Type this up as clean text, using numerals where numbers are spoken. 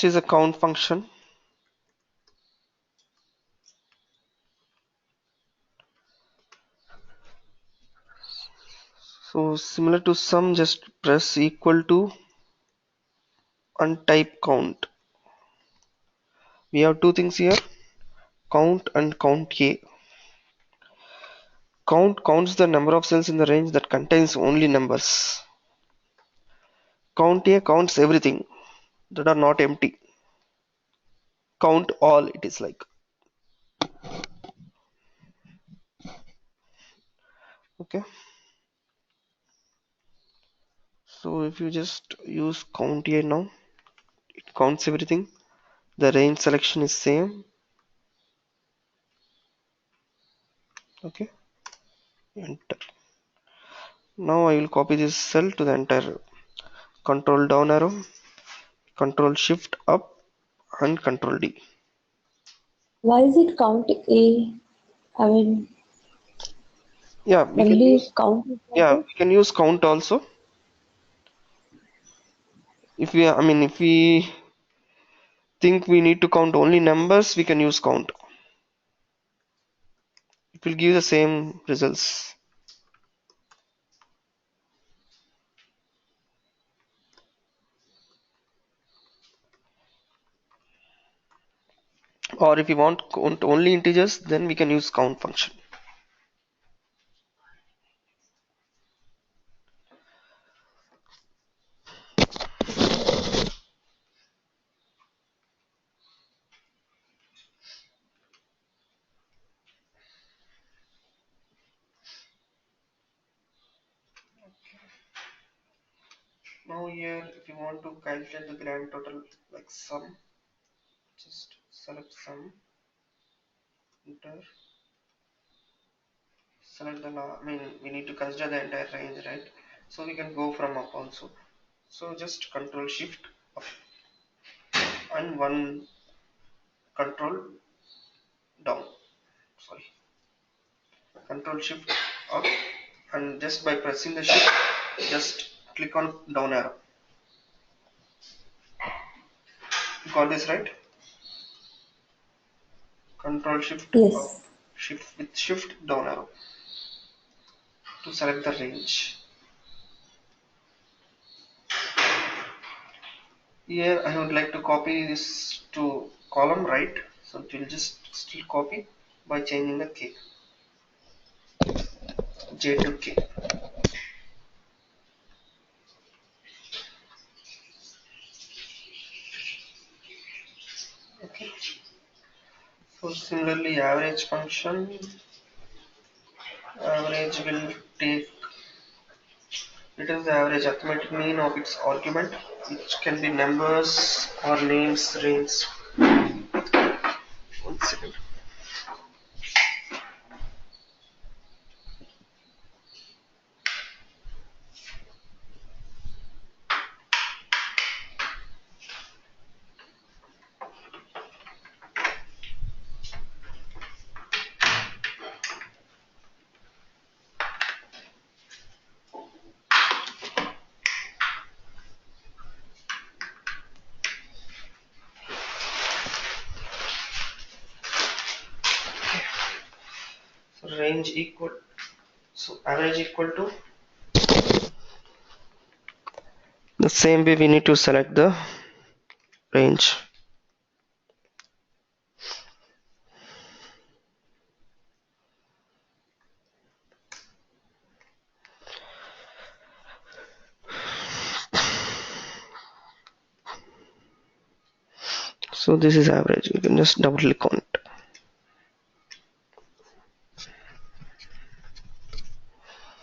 Next is a count function. So similar to sum, just press equal to and type count. We have two things here, count and count A. Count counts the number of cells in the range that contains only numbers. Count A counts everything that are not empty. Count all, it is like. Okay. So if you just use count A now, it counts everything. The range selection is same. Okay. Enter. Now I will copy this cell to the entire control down arrow, control shift up and control D. Why is it count A? I mean, Yeah, we can only use count is wanted? we can use count also. If we think we need to count only numbers, we can use count. It will give the same results. Or if you want count only integers, then we can use count function. Now here, if you want to calculate the grand total like sum, just select sum, enter, select the we need to consider the entire range, right? So we can go from up also. So just control shift up and one control down. Sorry, control shift up, and just by pressing the shift, just click on down arrow. Got this right? Control shift up, Yes. shift with shift down arrow to select the range. Here I would like to copy this to column right, so it will just still copy by changing the K, J to K. Okay. So similarly, average function, average will take, it is the average arithmetic mean of its argument, which can be numbers or names, range. One second. So range equal, so average equal to, the same way we need to select the range. So this is average, you can just double click on it.